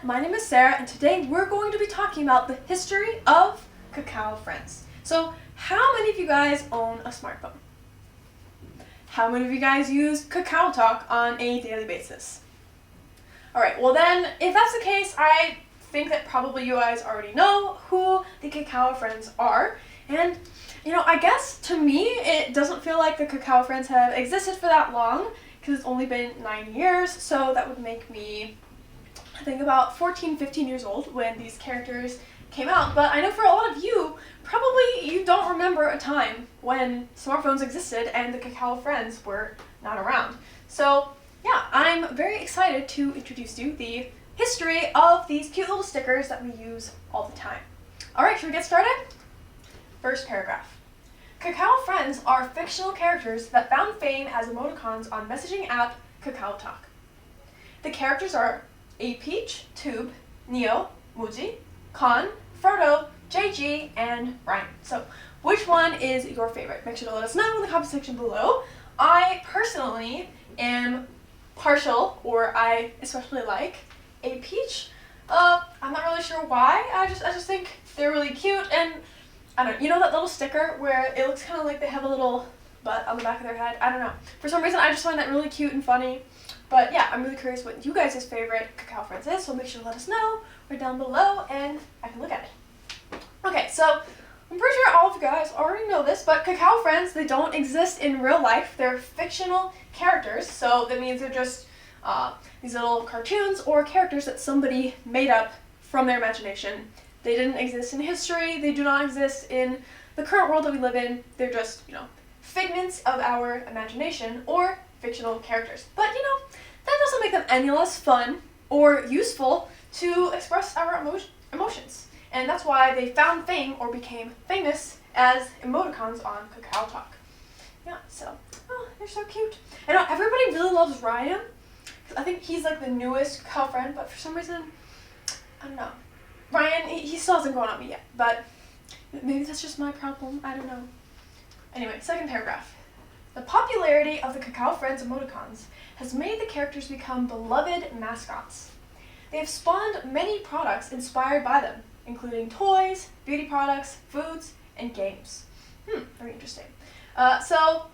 my name is Sarah, and today we're going to be talking about the history of Kakao Friends. So, how many of you guys own a smartphone? How many of you guys use Kakao Talk on a daily basis? Alright, well then, if that's the case, I think that probably you guys already know who the Kakao Friends are. And, I guess to me, it doesn't feel like the Kakao Friends have existed for that long, because it's only been 9 years, so that would make me, I think, about 14, 15 years old when these characters came out. But I know for a lot of you, probably you don't remember a time when smartphones existed and the Kakao Friends were not around. So yeah, I'm very excited to introduce you the history of these cute little stickers that we use all the time. Alright, should we get started? First paragraph. Kakao Friends are fictional characters that found fame as emoticons on messaging app Kakao Talk. The characters are A Peach, Tube, Neo, Muji, Kon, Frodo, JG, and Ryan. So, which one is your favorite? Make sure to let us know in the comment section below. I personally am partial, or I especially like A Peach. I'm not really sure why. I just think they're really cute, and I don't know, you know that little sticker where it looks kind of like they have a little butt on the back of their head? I don't know. For some reason, I just find that really cute and funny. But yeah, I'm really curious what you guys' favorite Kakao Friends is, so make sure to let us know right down below and I can look at it. Okay, so I'm pretty sure all of you guys already know this, but Kakao Friends, they don't exist in real life. They're fictional characters, so that means they're just these little cartoons or characters that somebody made up from their imagination. They didn't exist in history, they do not exist in the current world that we live in. They're just, figments of our imagination or fictional characters. But, that doesn't make them any less fun or useful to express our emotions. And that's why they found fame or became famous as emoticons on Kakao Talk. Yeah, so, they're so cute. I know everybody really loves Ryan. I think he's like the newest Kakao Friend, but for some reason, I don't know. Ryan, he still hasn't grown on me yet, but maybe that's just my problem. I don't know. Anyway, second paragraph. The popularity of the Kakao Friends emoticons has made the characters become beloved mascots. They have spawned many products inspired by them, including toys, beauty products, foods, and games. Very interesting. So,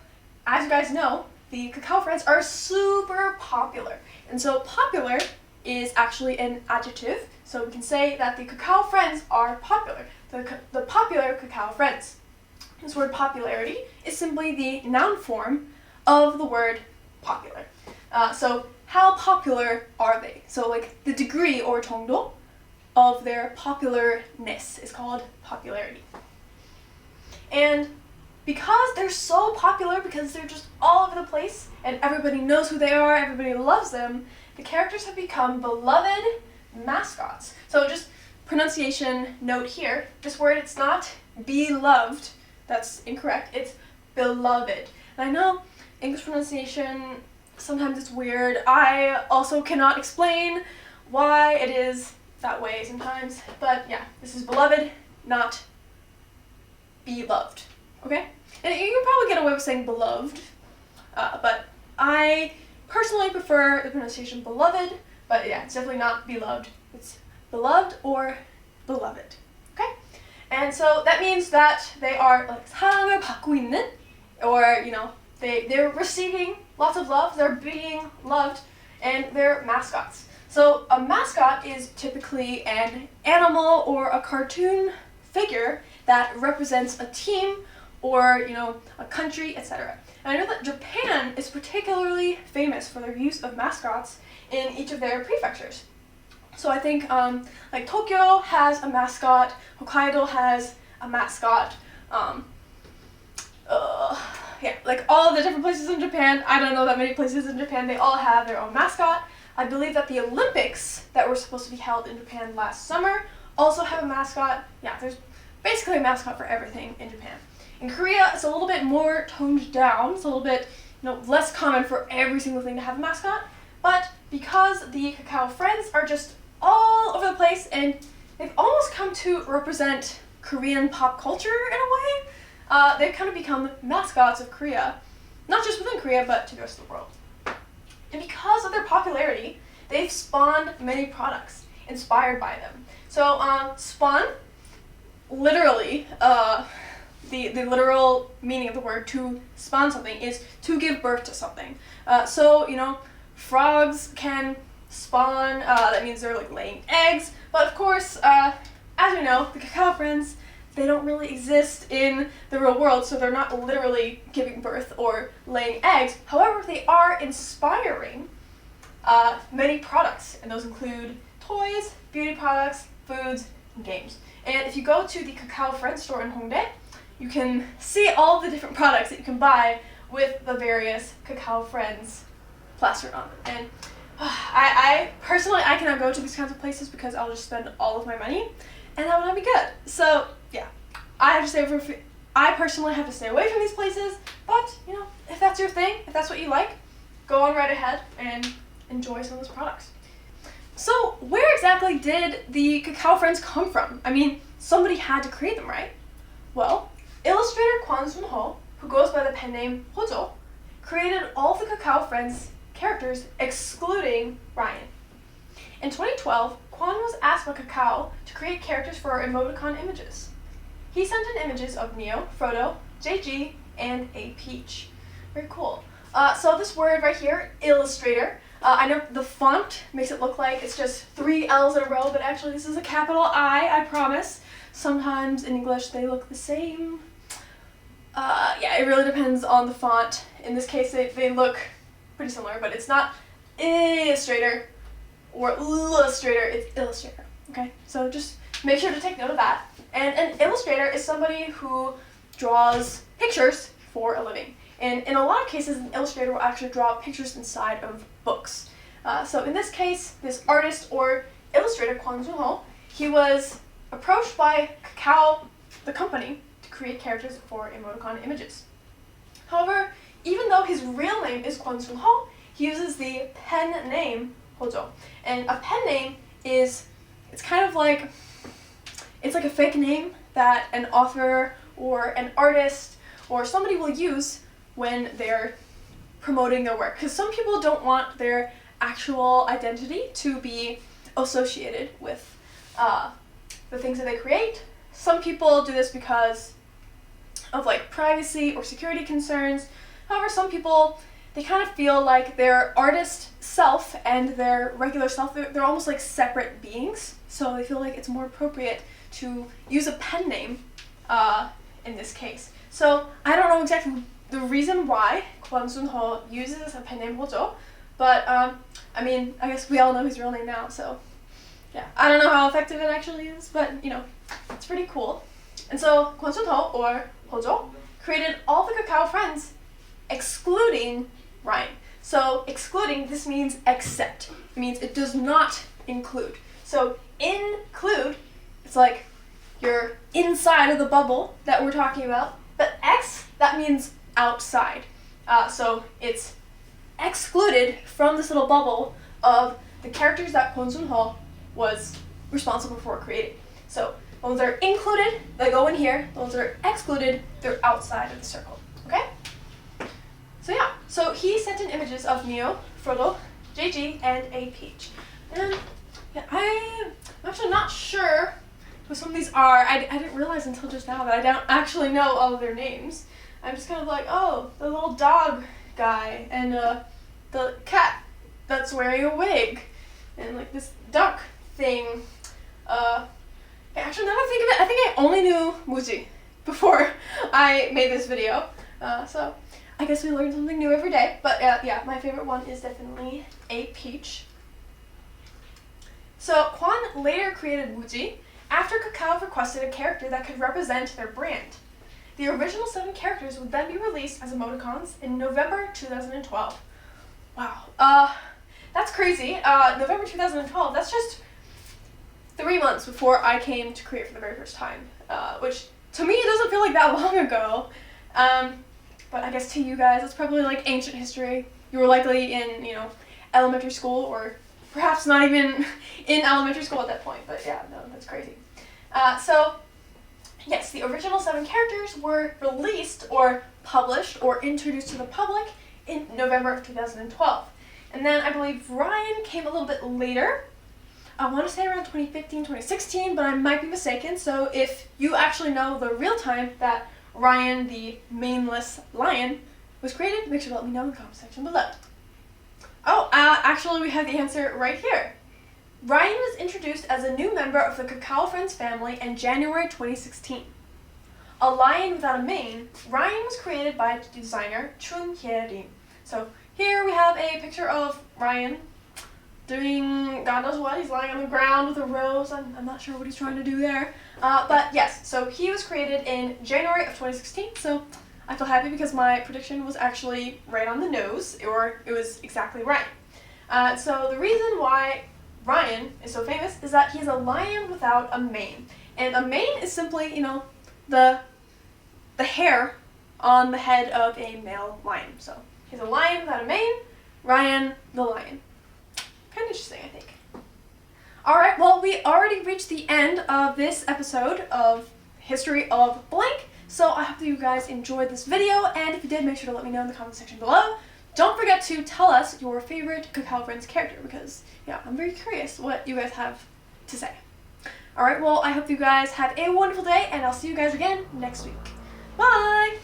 as you guys know, the Kakao Friends are super popular. And so popular is actually an adjective, so we can say that the Kakao Friends are popular. The popular Kakao Friends. This word popularity is simply the noun form of the word popular. So how popular are they? So like the degree or 정도 of their popularness is called popularity. And because they're so popular, because they're just all over the place and everybody knows who they are, everybody loves them, the characters have become beloved mascots. So just pronunciation note here, this word, it's not beloved, that's incorrect, it's beloved. And I know English pronunciation, sometimes it's weird. I also cannot explain why it is that way sometimes, but yeah, this is beloved, not beloved, okay? And you can probably get away with saying beloved, but I personally prefer the pronunciation beloved, but yeah, it's definitely not beloved. It's beloved or beloved, okay? And so that means that they are like 사랑을 받고 있는, or they're receiving lots of love, they're being loved, and they're mascots. So a mascot is typically an animal or a cartoon figure that represents a team or a country, etc. And I know that Japan is particularly famous for their use of mascots in each of their prefectures. So I think like Tokyo has a mascot, Hokkaido has a mascot, yeah, like all of the different places in Japan, I don't know that many places in Japan, they all have their own mascot. I believe that the Olympics that were supposed to be held in Japan last summer also have a mascot. Yeah, there's basically a mascot for everything in Japan. In Korea, it's a little bit more toned down. It's a little bit, less common for every single thing to have a mascot. But because the Kakao Friends are just all over the place and they've almost come to represent Korean pop culture in a way, they've kind of become mascots of Korea. Not just within Korea, but to the rest of the world. And because of their popularity, they've spawned many products. inspired by them. So spawn, literally, the literal meaning of the word to spawn something is to give birth to something. So, you know, frogs can spawn, that means they're like laying eggs, but of course, as you know, the Kakao friends, they don't really exist in the real world, so they're not literally giving birth or laying eggs. However, they are inspiring many products, and those include toys, beauty products, foods, and games. And if you go to the Kakao Friends store in Hongdae, you can see all the different products that you can buy with the various Kakao Friends plastered on them. And I personally, I cannot go to these kinds of places because I'll just spend all of my money, and that would not be good. So yeah, I personally have to stay away from these places, but you know, if that's your thing, if that's what you like, go on right ahead and enjoy some of those products. So where exactly did the Kakao Friends come from? I mean, somebody had to create them, right? Well, illustrator Kwon Sun-ho, who goes by the pen name Hojo, created all of the Kakao Friends characters excluding Ryan. In 2012, Kwon was asked by Kakao to create characters for emoticon images. He sent in images of Neo, Frodo, JG, and a Peach. Very cool. So this word right here, illustrator, I know the font makes it look like it's just 3 L's in a row, but actually this is a capital I promise. Sometimes in English they look the same. Yeah, it really depends on the font. In this case, they look pretty similar, but it's not illustrator or illustrator, it's illustrator. Okay, so just make sure to take note of that. And an illustrator is somebody who draws pictures for a living. And in a lot of cases, an illustrator will actually draw pictures inside of books. So in this case, this artist or illustrator, Kwon Sun-ho, he was approached by Kakao, the company, to create characters for emoticon images. However, even though his real name is Kwon Sun-ho, he uses the pen name Hojo. And a pen name is, it's kind of like, it's like a fake name that an author or an artist or somebody will use when they're promoting their work. Because some people don't want their actual identity to be associated with the things that they create. Some people do this because of like privacy or security concerns. However, some people, they kind of feel like their artist self and their regular self, they're almost like separate beings. So they feel like it's more appropriate to use a pen name in this case. So I don't know exactly the reason why Kwon Sun-ho uses a pen name Hojo, but I mean, I guess we all know his real name now, so yeah. I don't know how effective it actually is, but you know, it's pretty cool. And so Kwon Sun-ho, or Hojo, created all the Kakao Friends excluding Ryan. So excluding, this means except. It means it does not include. So include, it's like you're inside of the bubble that we're talking about, but X, that means outside. So it's excluded from this little bubble of the characters that Kwon Sun-ho was responsible for creating. So those that are included, they go in here. Those that are excluded, they're outside of the circle. Okay? So yeah, so he sent in images of Neo, Frodo, JG, and a Peach. And yeah, I'm actually not sure who some of these are. I didn't realize until just now that I don't actually know all of their names. I'm just kind of like, oh, the little dog guy, and the cat that's wearing a wig, and like this duck thing. Actually, now that I think of it, I think I only knew Muji before I made this video. So I guess we learn something new every day. But yeah, my favorite one is definitely a Peach. So Kwon later created Muji after Kakao requested a character that could represent their brand. The original 7 characters would then be released as emoticons in November 2012. Wow, that's crazy. November 2012, that's just 3 months before I came to create for the very first time, which to me it doesn't feel like that long ago. But I guess to you guys, it's probably like ancient history. You were likely in, you know, elementary school, or perhaps not even in elementary school at that point. But yeah, no, that's crazy. So yes, the original 7 characters were released or published or introduced to the public in November of 2012. And then I believe Ryan came a little bit later. I want to say around 2015, 2016, but I might be mistaken. So if you actually know the real time that Ryan, the maneless lion, was created, make sure to let me know in the comment section below. Oh, actually we have the answer right here. Ryan was introduced as a new member of the Kakao Friends family in January 2016. A lion without a mane, Ryan was created by designer Chun. So here we have a picture of Ryan doing God knows what. He's lying on the ground with a rose. I'm not sure what he's trying to do there. But yes, so he was created in January of 2016. So I feel happy because my prediction was actually right on the nose, or it was exactly right. So the reason why Ryan is so famous is that he's a lion without a mane. And a mane is simply, the hair on the head of a male lion. So he's a lion without a mane, Ryan the lion. Kind of interesting, I think. Alright, well, we already reached the end of this episode of History of Blank, so I hope that you guys enjoyed this video, and if you did, make sure to let me know in the comment section below. Don't forget to tell us your favorite Kakao Friends character, because, yeah, I'm very curious what you guys have to say. Alright, well, I hope you guys have a wonderful day, and I'll see you guys again next week. Bye!